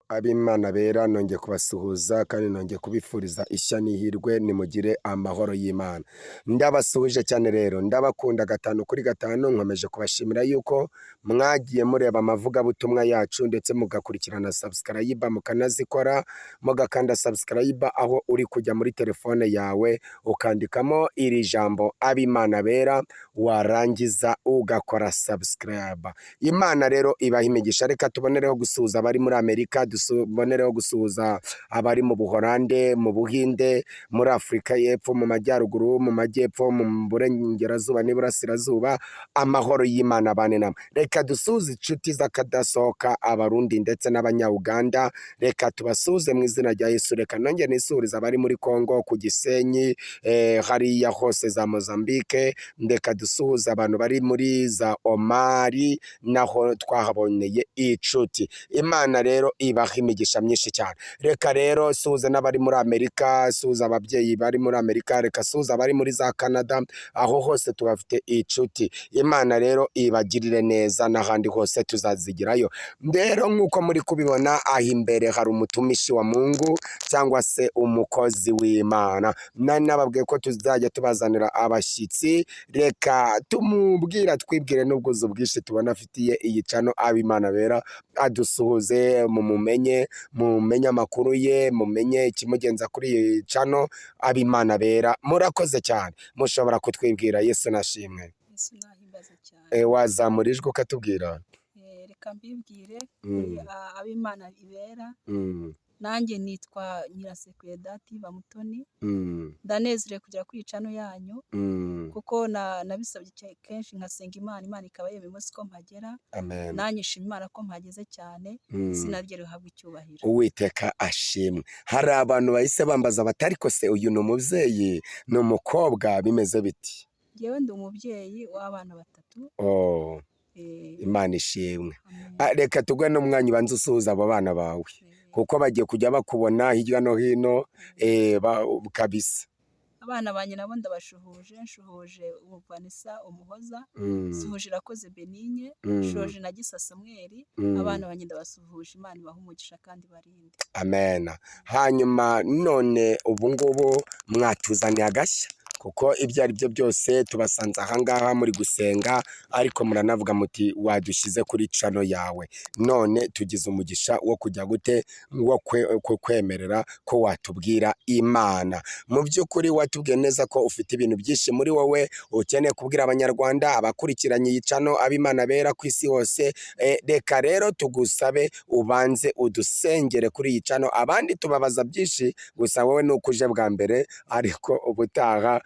Ab'Imana bera nongeye kubasuhuza kandi nongeye kubifuriza ishya n'ihirwe nimugire amahoro y'Imana. Ndabasuhuje cyane rero ndabakunda 5 kuri 5 nkomeje kubashimira yuko mwagiye mureba amavugabutumwa yacu ndetse mugakurikirana subscribe mukanazikora mugakanda subscribe aho uri kujya muri telefone yawe ukandikamo iri jambo Ab'Imana bera warangiza ugakora subscribe. Imana rero ibaha imigisha. Reka tubonereho gusuhuza abari muri Amerika, tubonereho gusuhuza abari mu Buholande, mu Buhinde, muri Afurika y'Epfo, mu Majyaruguru, mu Majyepfo, mu Burengerazuba n'Iburasirazuba. Amahoro y'Imana abane namwe. Reka dusuhuze inshuti z'akadasohoka Abarundi ndetse n'Abanya-Uganda. Reka tubasuhuze mu izina rya Yesu. Reka nongere nisuhurize abari muri Kongo ku Gisenyi, hariya hose za Mozambique. Reka dusuhuze abantu bari muri za Omari naho twahaboneye inshuti. Imana rero ibaha imigisha myinshi cyane. Reka rero suhuze n'abari muri Amerika, suhuza ababyeyi bari muri Amerika, reka suhuza abari muri za Canada, aho hose tubafite inshuti. Imana rero ibagirire neza n'ahandi hose tuzazigirayo. Rero nk'uko muri kubibona aho imbere hari umutumishi wa Mungu cyangwa se umukozi w'Imana. Nababwiye ko tuzajya tubazanira abashyitsi. Reka tumubwira twibwire n'ubwuzu bwinshi tubona afitiye iyi cano Ab'Imana bera, adusuhuze mumenye amakuru ye, mumenye ikimugenza kuri iyi cano Ab'Imana bera. Murakoze cyane, mushobora kutwibwira. Yesu nashimwe. Yesu nahimbaze cyane. Wazamura ijwi ukatubwira. Reka mbibwire Ab'Imana ibera. Nanjye nitwa Nyirasekwe Dati Bamutoni. Ndanezerewe kugera kuri cano yanyu kuko nabisabye kenshi nkasenga Imana ikaba yemeye umunsi ko mpagera. Amen. Nanjye nshima Imana ko mpageze cyane. Izina rye rihabwe icyubahiro. Uwiteka ashimwe. Hari abantu bahise bambaza batari ko se uyu ni umubyeyi ni umukobwa bimeze biti? Njyewe ndi umubyeyi w'abana 3. Oh, Imana ishimwe. Reka tugwe n'umwanya ubanza usuhuza abo bana bawe kuko bagiye kujya bakubona hirya no hino kabisa. Abana banjye nabo ndabashuhuje, nshuhuje Vanessa Umuhoza, suhuje Irakoze Benigne, nshuhuje na Gisa Samuel. Abana banjye ndabasuhuje, Imana ibahe umugisha kandi barinde. Amen. Hanyuma none ubu ngubu mwatuzaniye agashya kuko ibyo ari byo byose tubasanze ahangaha muri gusenga, ariko muranavuga muti wadushyize kuri cano yawe. None tugize umugisha wo kujya gute wo kwemerera ko watubwira Imana. Mu by'ukuri watubwiye neza ko ufite ibintu byinshi muri wowe ukeneye kubwira Abanyarwanda abakurikiranye iyi cano Ab'Imana bera ku isi hose. Reka rero tugusabe ubanze udusengere kuri iyi cano. Abandi tubabaza byinshi, gusa wowe nuko uje bwa mbere, ariko ubutaha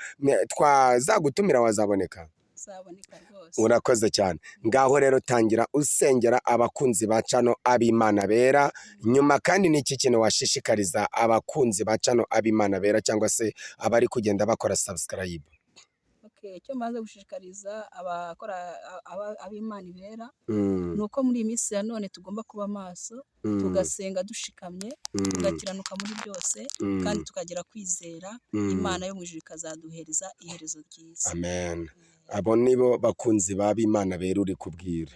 twazagutumira wazaboneka. Zaboneka rwose. Urakoze cyane. Ngaho rero tangira usengera abakunzi ba cano Ab'Imana bera. Nyuma kandi n'iki kintu washishikariza abakunzi ba cano Ab'Imana bera cyangwa se abari kugenda bakora subscribe? Icyo maze gushishikariza abakora Ab'Imana ibera nuko muri iyi minsi ya none tugomba kuba maso, tugasenga dushikamye, tugakiranuka muri byose, kandi tukagira kwizera Imana yo mu ijuru ikazaduhereza iherezo ryiza. Amen. Abo nibo bakunzi b'Ab'Imana bera uri kubwira.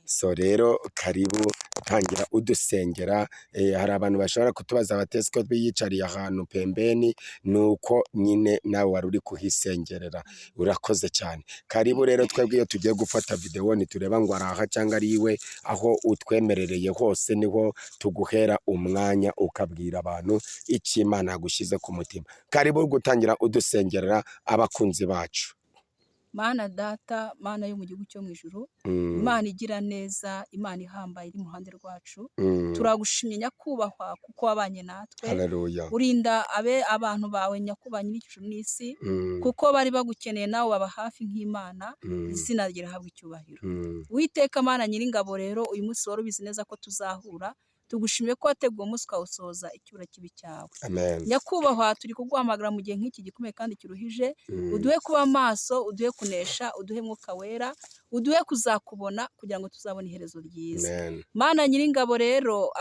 So rero karibu tangira udusengera. Hari abantu bashobora kutubaza batese ko biyicariye ahantu pembeni, nuko nyine nawe wari uri kuhisengerera. Urakoze cyane. Karibu rero twebwe iyo tugiye gufata video nitureba ngo araha cyangwa ari iwe, aho utwemerereye hose niho tuguhera umwanya ukabwira abantu icyo Imana yagushyize ku mutima. Karibu gutangira udusengerera abakunzi bacu. Mana Data, Mana yo mu gihugu cyo mu ijuru, Imana igira neza, Imana ihambaye iri mu ruhande rwacu. Turagushimye nyakubahwa kuko wabanye natwe. Haleluya. Urinda abantu bawe nyakubahwa nyir'ijuru n'isi, kuko bari bagukeneye nawe baba hafi nk'Imana. Izina rye rihabwe icyubahiro. Uwiteka Mana Nyiringabo rero uyu munsi wari ubizi neza ko tuzahura. Tugushimiye ko wateguye umunsi ukawusoza icyura kibi cyawe. Amen. Nyakubahwa turi kuguhamagara mu gihe nk'iki gikomeye kandi kiruhije. Uduhe kuba maso, uduhe kunesha, uduhe Mwuka Wera, uduhe kuzakubona kugira ngo tuzabone iherezo ryiza. Mana Nyiringabo rero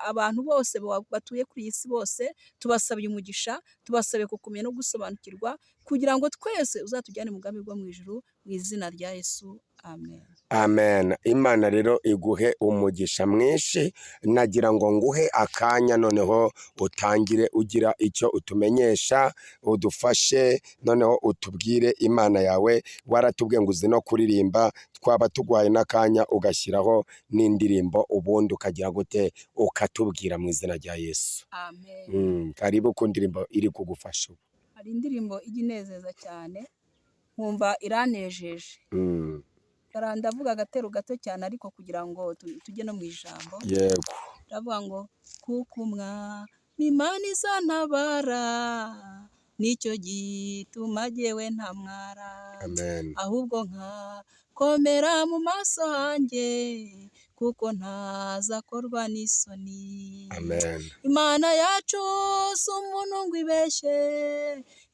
abantu bose batuye kuri iyi si bose tubasabiye umugisha, tubasabiye kukumenya no gusobanukirwa kugira ngo twese uzatujyane mu bwami bwo mu ijuru. Mu mu izina rya Yesu, amen. Amen. Imana rero iguhe umugisha mwinshi, nagira ngo nguhe akanya noneho utangire ugira icyo utumenyesha, udufashe noneho utubwire Imana yawe. Waratubwiye ngo uzi no kuririmba, twaba tugwaye n'akanya ugashyiraho n'indirimbo, ubundi ukagira gute ukatubwira mu izina rya Yesu. Amen. Karibu ku ndirimbo iri kugufasha. Hari indirimbo ijya inezeza cyane, nkumva iranejeje. Ndavuga agatero gato cyane ariko kugira ngo tujye no mu ijambo. Yego. Ndavuga ngo kuko umwami Imana izantabara, nicyo gituma jyewe ntamwara. Amen. Ahubwo nkakomera mu maso hanjye, kuko ntazakorwa n'isoni. Amen. Imana yacu si umuntu ngo ibeshye,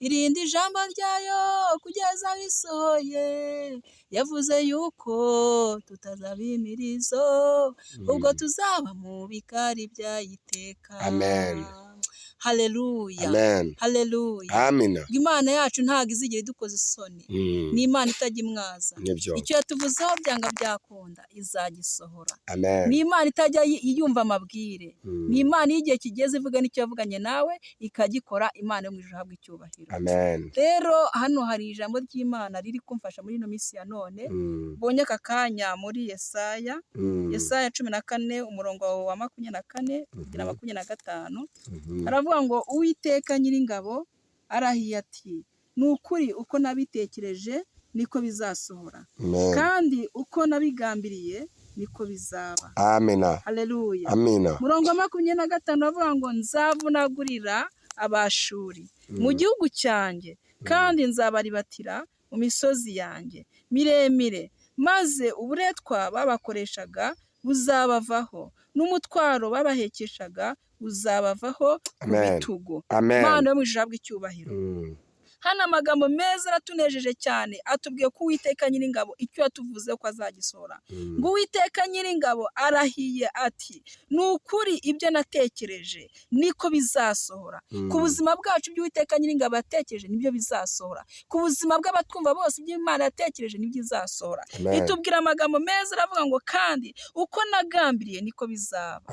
irinda ijambo ryayo kugeza bisohoye. Yavuze yuko tutazabimirizo, ubwo tuzaba mu bikari by'ayiteka. Amen. Haleluya. Amen. Haleluya. Amina. Imana yacu ntabwo izigera idukoza isoni. Ni Imana itajya imwaza. Nibyo. Icyo yatuvuzeho byanga byakunda izagisohora. Amen. Ni Imana itajya yumva amabwire. Ni Imana iyo igihe kigeze ivuga n'icyo yavuganye nawe ikagikora. Imana yo mu ijuru ihabwa icyubahiro. Amen. Rero hano hari ijambo ry'Imana riri kumfasha muri ino minsi ya none. Bonye aka kanya muri Yesaya. Yesaya 14 umurongo wa 24 kugera 25. Aravuga ngo Uwiteka Nyiringabo arahiye ati, ni ukuri uko nabitekereje niko bizasohora, kandi uko nabigambiriye niko bizaba. Amina. Haleluya. Amina. Murongo wa 25 avuga ngo nzavunagurira Abashuri mu gihugu cyanjye, kandi nzabaribatira mu misozi yanjye miremire, maze uburetwa babakoreshaga buzabavaho, n'umutwaro babahekeshaga uzabavaho ku bitugu. Imana yo mu ijuru ihabwa icyubahiro. Hano amagambo meza aratunejeje cyane, atubwiye ko Uwiteka Nyiringabo icyo yatuvuze ko azagisohora. Ngo Uwiteka Nyiringabo arahiye ati, ni ukuri ibyo natekereje niko bizasohora. Ku buzima bwacu ibyo Uwiteka Nyiringabo yatekereje nibyo bizasohora. Ku buzima bw'abatwumva bose ibyo Imana yatekereje nibyo bizasohora. Itubwira amagambo meza aravuga ngo kandi uko nagambiriye niko bizaba.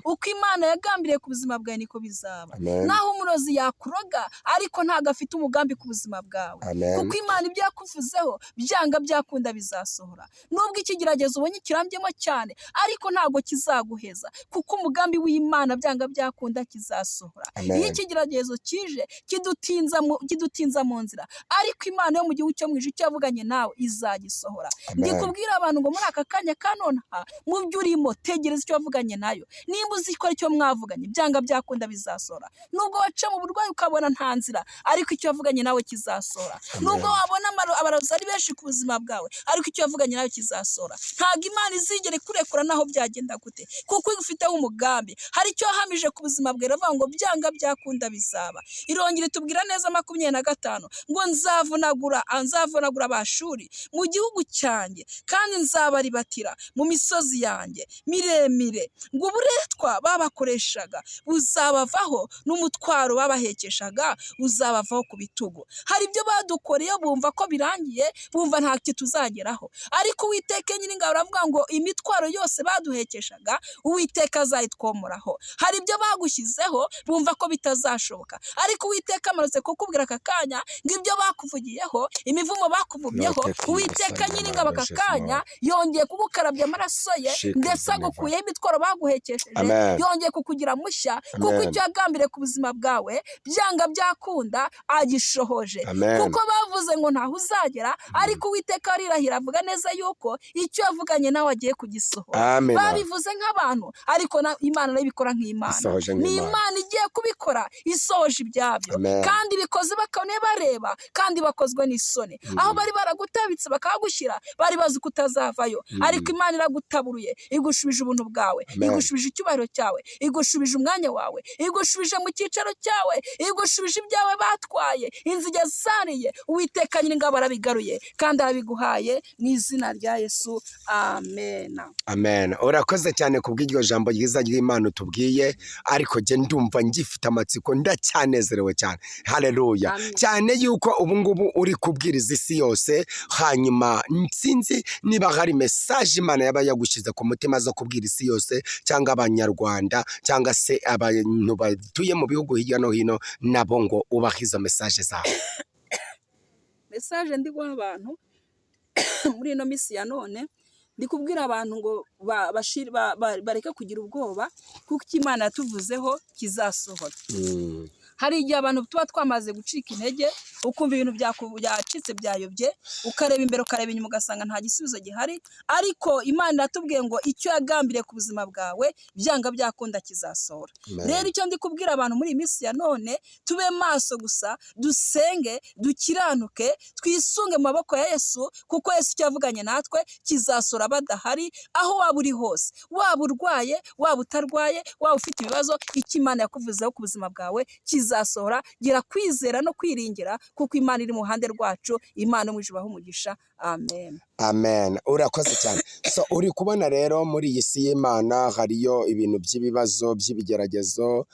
Uko Imana yagambiriye ku buzima bwawe niko bizaba. Naho umurozi yakuroga ariko ntago afite umugambi ku buzima bwawe. Kuko Imana ibyo yakuvuzeho byanga byakunda bizasohora. Nubwo ikigeragezo ubonye kirambyemo cyane ariko ntago kizaguheza, kuko umugambi w'Imana byanga byakunda kizasohora. Iyo ikigeragezo kije kidutinza mu nzira, ariko Imana yo mu gihugu cyo mu ijuru icyo yavuganye nawe izagisohora. Ndi kubwira abantu ngo muri aka kanya kanone mu byo urimo tegereza icyo wavuganye nayo. Nimba uzi ko icyo mwavuganye byanga byakunda bizasohora. Nubwo waca mu burwayi ukabona nta nzira, ariko icyo wavuganye nawe kizasohora. Nubwo wabona abarozi ari benshi ku buzima bwawe, ariko icyo wavuganye nawe kizasohora. Ntabwo Imana izigera ikurekura naho byagenda gute, kuko igufiteho umugambi. Hari icyo yahamije ku buzima bwawe, iravuga ngo byanga byakunda bizaba. Irongera itubwira neza 25 ngo nzavunagura Abashuri mu gihugu cyanjye, kandi nzabaribatira mu misozi yanjye miremire. Ngo uburetwa babakoreshaga buzabavaho, n'umutwaro babahekeshaga uzabavaho ku bitugu. Hari ibyo badukoreye bumva ko birangiye, bumva nta cyo tuzageraho, ariko Uwiteka Nyiringabo aravuga ngo imitwaro yose baduhekeshaga Uwiteka azayitwomoraho. Hari ibyo bagushyizeho bumva ko bitazashoboka, ariko Uwiteka amarutse kukubwira aka kanya ngo ibyo bakuvugiyeho, imivumo bakuvumyeho, Uwiteka Nyiringabo aka kanya yongeye kugukarabya amaraso ye, ndetse agukuyeho imitwaro baguhekesheje, yongeye kukugira mushya, kuko icyo yagambiriye ku buzima bwawe byanga byakunda agishohoje. Kuko bavuze ngo ntaho uzagera, ariko Uwiteka arirahira avuga neza yuko icyo yavuganye nawe agiye kugisohora. Babivuze nk'abantu, ariko Imana nayo ibikora nk'Imana. Ni Imana igiye kubikora isohoje ibyabyo, kandi bikoze bakone bareba, kandi bakozwe n'isoni. Aho bari baragutabitse bakagushyira, bari bazi ko utazavayo, ariko Imana iragutaburuye, igushubije ubuntu bwawe, igushubije icyubahiro cyawe, igushubije umwanya wawe, igushubije mu cyicaro cyawe, igushubije ibyawe batwaye, inzige zariye Uwiteka Nyiringabo arabigaruye kandi arabiguhaye mu izina rya Yesu, amena. Amen. Urakoze cyane kubw'iryo jambo ryiza ry'Imana utubwiye, ariko je ndumva ngifite amatsiko ndacyanezerewe cyane. Haleluya. Amen. Cyane yuko ubu ngubu uri kubwiriza isi yose, hanyuma nsinzi niba hari message Imana yaba yagushize ku mutima zo kubwira isi yose, cyangwa abanyarwanda cyangwa se abantu batuye mu bihugu hirya no hino, nabo ngo ubahiza message zawe. Message ndi guha abantu muri ino minsi ya none, ndi kubwira abantu ngo bareke kugira ubwoba, kuko Imana yatuvuzeho kizasohora. Hari igihe abantu tuba twamaze gucika intege, ukumva ibintu byacitse byayobye, ukareba imbere ukareba inyuma ugasanga nta gisubizo gihari, ariko Imana yatubwiye ngo icyo yagambiriye ku buzima bwawe byanga byakunda kizasohora. Rero icyo ndi kubwira abantu muri iyi minsi ya none, tube maso gusa, dusenge, dukiranuke, twisunge mu maboko ya Yesu, kuko Yesu icyo yavuganye natwe kizasohora badahari. Aho waba uri hose, waba urwaye, waba utarwaye, waba ufite ibibazo, icyo Imana yakuvuzeho ku buzima bwawe kizasohora. Gira kwizera no kwiringira, kuko Imana iri mu ruhande rwacu. Imana mu ijuru ibahe umugisha. Amen. Amen. Urakoze cyane. So uri kubona rero muri iyi si y'Imana hariyo ibintu by'ibibazo by'ibigeragezo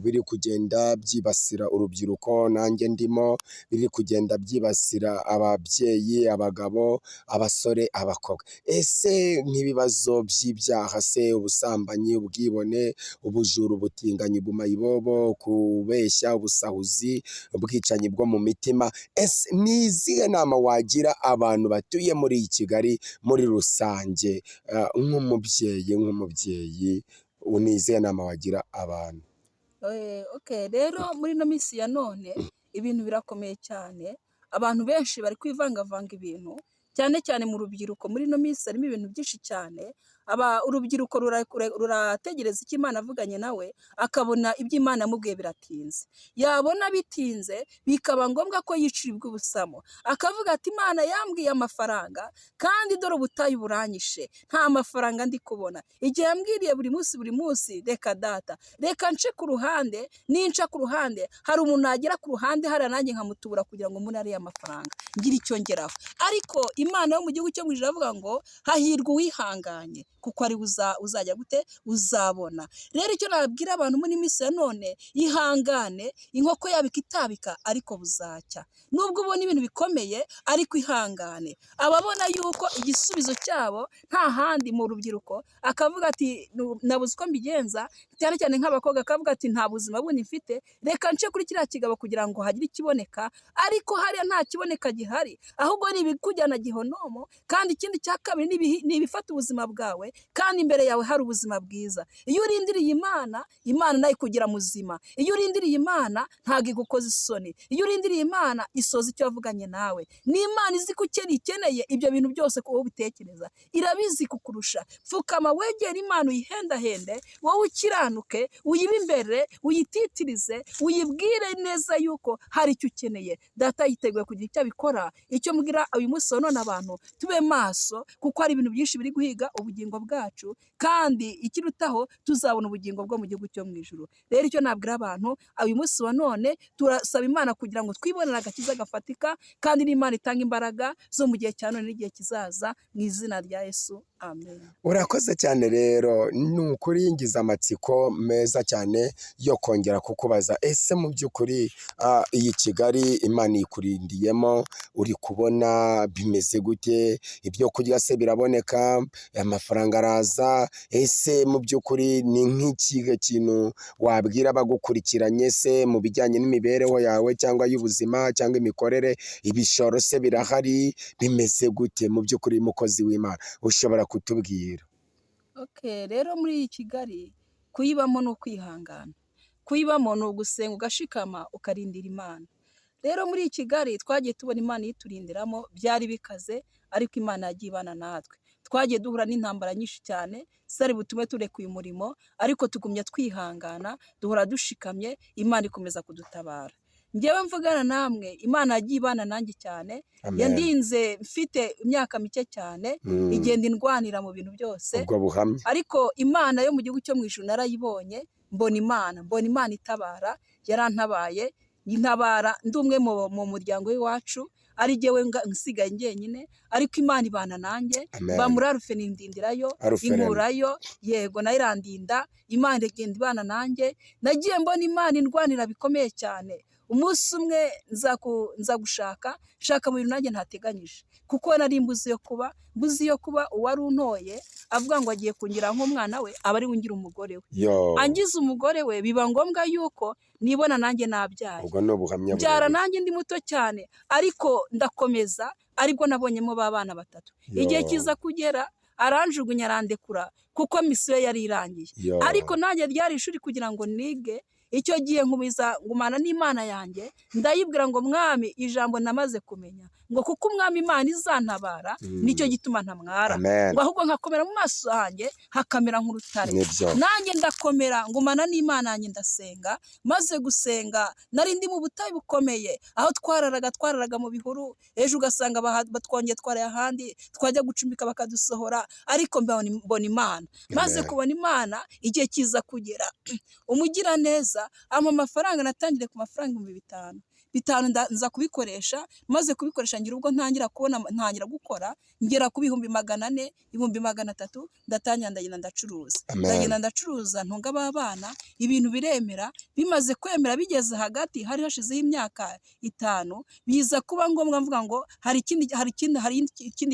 biri kugenda byibasira urubyiruko, nanjye ndimo, biri kugenda byibasira ababyeyi, abagabo, abasore, abakobwa. Ese nk'ibibazo by'ibyaha se, ubusambanyi, ubwibone, ubujura, ubutinganyi, ubumayibobo, kubeshya, ubusahuzi, ubwicanyi bwo mu mitima, ese ni izihe nama wagira abantu batuye muri iyi Kigali muri rusange, nk'umubyeyi ni izihe nama wagira abantu? Okay, rero muri ino minsi ya none ibintu birakomeye cyane, abantu benshi bari kwivangavanga ibintu, cyane cyane mu rubyiruko. Muri ino minsi harimo ibintu byinshi cyane, urubyiruko rurategereza icyo Imana avuganye nawe, akabona ibyo Imana yamubwiye biratinze, yabona bitinze bikaba ngombwa ko yicira ubw'ubusamo, akavuga ati Imana yambwiye amafaranga kandi dore ubutayu buranyishe, nta mafaranga ndi kubona. Igihe yambwiriye buri munsi, reka data, reka nce ku ruhande, ninca ku ruhande hari umuntu nagera ku ruhande hariya nanjye nkamutubura kugira ngo mbone ariya mafaranga ngire icyo ngeraho. Ariko Imana yo mu gihugu cyo mu ijuru avuga ngo hahirwa uwihanganye, kuko ari uzajya gute uzabona. Rero icyo nabwira abantu muri minsi ya none, ihangane, inkoko yabika itabika ariko buzacya. Nubwo ubona ibintu bikomeye ariko ihangane. Ababona yuko igisubizo cyabo nta handi mu rubyiruko, akavuga ati nabuze uko mbigenza, cyane cyane nk'abakobwa, akavuga ati nta buzima bundi mfite, reka nce kuri kiriya kigabo kugira ngo hagire ikiboneka, ariko hariya nta kiboneka gihari, ahubwo ni ibikujyana gihonomo. Kandi ikindi cya kabiri ni ibifata ubuzima bwawe, kandi imbere yawe hari ubuzima bwiza. Iyo urindiriye Imana, Imana nayo ikugira muzima. Iyo urindiriye Imana ntabwo igukoza isoni. Iyo urindiriye Imana isoza icyo yavuganye nawe. Ni Imana izi ko ikeneye ibyo bintu byose ko wowe ubitekereza, irabizi kukurusha. Pfukama wegera Imana, uyihendahende, wowe ukiranuke, uyibe imbere, uyititirize, uyibwire neza yuko hari icyo ukeneye. Data yiteguye kugira icyo abikora. Icyo mbwira uyu munsi wa none abantu, tube maso, kuko hari ibintu byinshi biri guhiga ubugingo bwacu, kandi ikirutaho tuzabona ubugingo bwo mu gihugu cyo mu ijuru. Rero icyo nabwira abantu uyu munsi wa none, turasaba Imana kugira ngo twibonere agakiza gafatika, kandi n'Imana itanga imbaraga zo mu gihe cya none n'igihe kizaza, mu izina rya Yesu, amen. Urakoze cyane. Rero ni ukuri ngize amatsiko meza cyane yo kongera kukubaza, ese mu by'ukuri iyi Kigali Imana ikurindiyemo, uri kubona bimeze gute? Ibyo kurya se biraboneka? Amafaranga araza? Ese mu by'ukuri ni nk'ikihe kintu wabwira abagukurikiranye se mu bijyanye n'imibereho yawe, cyangwa y'ubuzima, cyangwa imikorere? Ibishoro se birahari? Bimeze gute mu by'ukuri, mukozi w'Imana ushobora kutubwira? Okay, rero muri iyi Kigali kuyibamo ni ukwihangana, kuyibamo ni ugusenga ugashikama ukarindira Imana. Rero muri iyi Kigali twagiye tubona Imana yiturindiramo, byari bikaze, ariko Imana yagiye ibana natwe. Twagiye duhura n'intambara nyinshi cyane, sari butume tureka uyu murimo, ariko tugumya twihangana, duhora dushikamye, Imana ikomeza kudutabara. Njyewe mvugana namwe, Imana yagiye ibana nanjye cyane. Yandinze mfite imyaka mike cyane, igenda indwanira mu bintu byose, ubwo buhamya. ariko Imana yo mu gihugu cyo mu ijuru narayibonye, mbona Imana itabara, yarantabaye. ntabara ndi umwe mu muryango w'iwacu ari jyewe nsigaye njyenyine, ariko Imana ibana nanjye, mba muri Arufe nindindirayo, inkurayo, yego nayo irandinda, Imana igenda ibana nanjye, nagiye mbona Imana indwanira bikomeye cyane. Umunsi umwe nza gushaka mu bintu nanjye ntateganyije, kuko nari mbuzi yo kuba uwari untoye avuga ngo agiye kungira nk'umwana we, aba ari ungira umugore we, angize umugore we, biba ngombwa yuko nibona nanjye nabyaye, byara nanjye ndi muto cyane, ariko ndakomeza, aribwo nabonyemo ba bana batatu. Igihe kiza kugera aranjugunya arandekura, kuko misiyo yari irangiye, ariko nanjye ryari ishuri kugira ngo nige. Icyo gihe ngumana n'Imana yanjye, ndayibwira ngo Mwami, ijambo namaze kumenya ngo kuko Umwami Imana izantabara, nicyo gituma ntamwara, ngo ahubwo nkakomera mu maso yanjye hakamera nk'urutare. Nanjye ndakomera, ngumana n'Imana yanjye, ndasenga, maze gusenga nari ndi mu butayu bukomeye, aho twararaga mu bihuru, ejo ugasanga batwongeye twaraye ahandi, twajya gucumbika bakadusohora, ariko mbona Imana. Maze kubona Imana, igihe kiza kugera, umugira neza ampa amafaranga, natangire ku mafaranga 5,000 nza kubikoresha, maze kubikoresha ngira ubwo ntangira gukora, ngera ku 400, 300, ndagenda ndacuruza, ntunga abana, ibintu biremera. Bimaze kwemera, bigeze hagati, hari hashizeho imyaka 5, biza kuba ngombwa mvuga ngo hari ikindi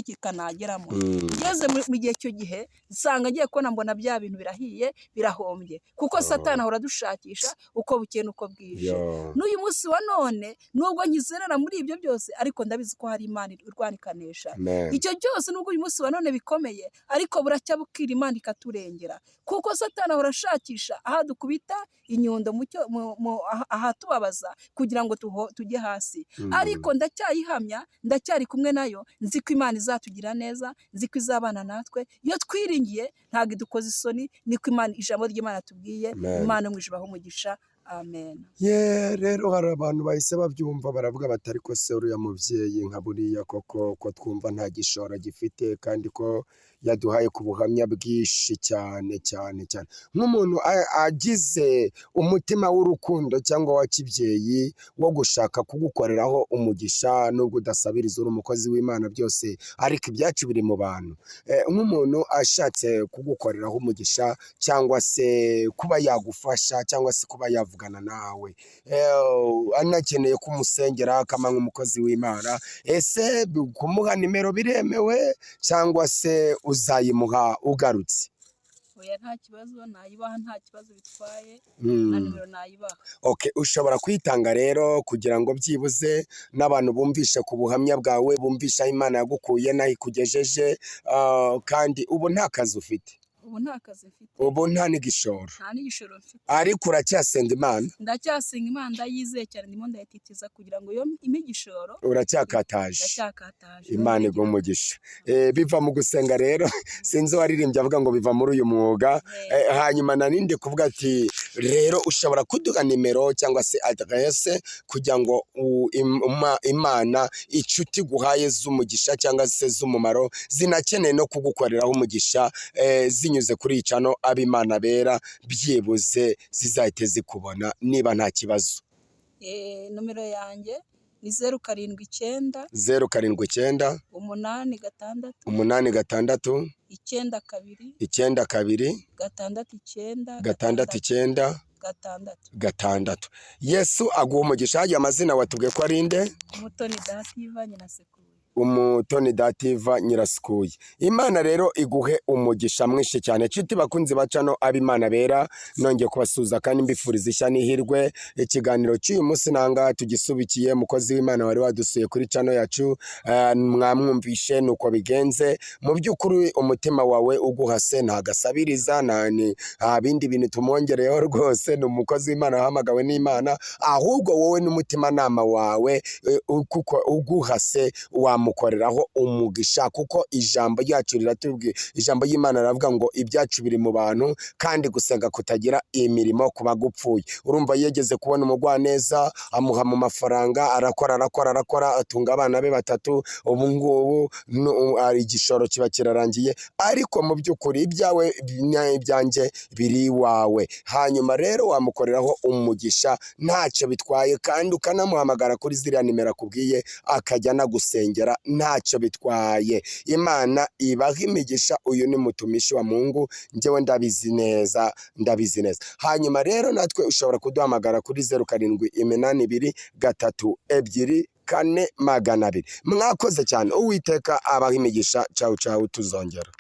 kikanageramo. Ngeze mu gihe cyo gihe nsanga ngiye kubona, mbona bya bintu birahiye, birahombye, kuko Satani ahora dushakisha uko bukeye uko bwije. N'uyu munsi wa none, nubwo nkizerera muri ibyo byose, ariko ndabizi ko hari Imana irwanikanisha icyo cyose. Nubwo uyu munsi wa none bikomeye, ariko buracya bukira, Imana ikaturengera, kuko Satani ahora ashakisha ahadukubita inyundo, ahatubabaza, kugira ngo tujye hasi. Ariko ndacyayihamya, ndacyari kumwe nayo, nzi ko Imana izatugira neza, nzi ko izabana natwe. Iyo twiringiye ntabwo idukoza isoni, niko ijambo ry'Imana tubwiye. Imana mu ijuru umugisha. Amen. Rero hari abantu bahise babyumva, baravuga bati ariko se uriya mubyeyi nka buriya koko ko twumva nta gishoro gifite, kandi ko yaduhaye ku buhamya bwinshi cyane cyane cyane, nk'umuntu agize umutima w'urukundo cyangwa wa kibyeyi wo gushaka kugukoreraho umugisha, nubwo udasabiriza uri umukozi w'Imana byose, ariko ibyacu biri mu bantu. Nk'umuntu ashatse kugukoreraho umugisha, cyangwa se kuba yagufasha, cyangwa se kuba yavugana nawe, anakeneye kumusengera akama nk'umukozi w'Imana, ese kumuha nimero biremewe, cyangwa se uzayimuha ugarutse? Oya, nta kibazo, nayibaha, nta kibazo bitwaye, na nimero nayibaha. Ushobora kwitanga rero, kugira ngo byibuze n'abantu bumvishe ku buhamya bwawe, bumvishe aho Imana yagukuye n'aho ikugejeje, kandi ubu nta kazi ufite. Ubu nta kazi mfite, ubu nta n'igishoro, mfite, ariko uracyasenga Imana. Ndacyasenga Imana, ndayizeye cyane, ndimo ndayititiza kugira ngo yo impe igishoro. Uracyakataje, Imana iguhe umugisha. Biva mu gusenga rero, sinzi waririmbye avuga ngo biva muri uyu mwuga. Hanyuma naninde kuvuga ati rero ushobora kuduha nimero cyangwa se adresse, kugira ngo Imana inshuti guhaye z'umugisha cyangwa se z'umumaro, zinakeneye no kugukoreraho umugisha, zinyuze kuri icano ab'Imana bera, byibuze zizahite zikubona niba nta kibazo. Nomero yanjye ni 079 079 86 86 92 69 6. Yesu aguha umugisha. Hajya amazina watubwiye ko ari nde? Umutoni Dativa Nyirasekuye. Umutoni Dativa Nyirasekuye. Imana rero iguhe umugisha mwinshi cyane. Nshuti bakunzi bacano ab'Imana bera, nongeye kubasuza kandi mbifuriza ishya n'ihirwe. Ikiganiro cy'uyu munsi nanga tugisubikiye, mukozi w'Imana wari wadusuye kuri channel yacu, mwamwumvishe nuko bigenze. Mu by'ukuri umutima wawe uguhase, nta gasabiriza, nta bindi bintu tumwongereyeho, rwose ni umukozi w'Imana wahamagawe n'Imana, ahubwo wowe n'umutima nama wawe kuko uguhase wa wamukoreraho umugisha, kuko ijambo ryacu riratubwiye, ijambo ry'Imana riravuga ngo ibyacu biri mu bantu kandi gusenga kutagira imirimo kuba gupfuye. Urumva yegeze kubona umugwaneza amuha mu mafaranga, arakora atunga abana be 3, ubu ngubu igishoro kiba kirarangiye, ariko mu by'ukuri ibyawe ibyanjye biri iwawe. Hanyuma rero wamukoreraho umugisha ntacyo bitwaye, kandi ukanamuhamagara kuri ziriya nimero akubwiye akajya anagusengera ntacyo bitwaye. Imana ibaha imigisha. Uyu ni mutumishi wa Mungu, njyewe ndabizi neza. Hanyuma rero natwe ushobora kuduhamagara kuri 0782322400. Mwakoze cyane. Uwiteka abaha imigisha. Ciao tuzongera.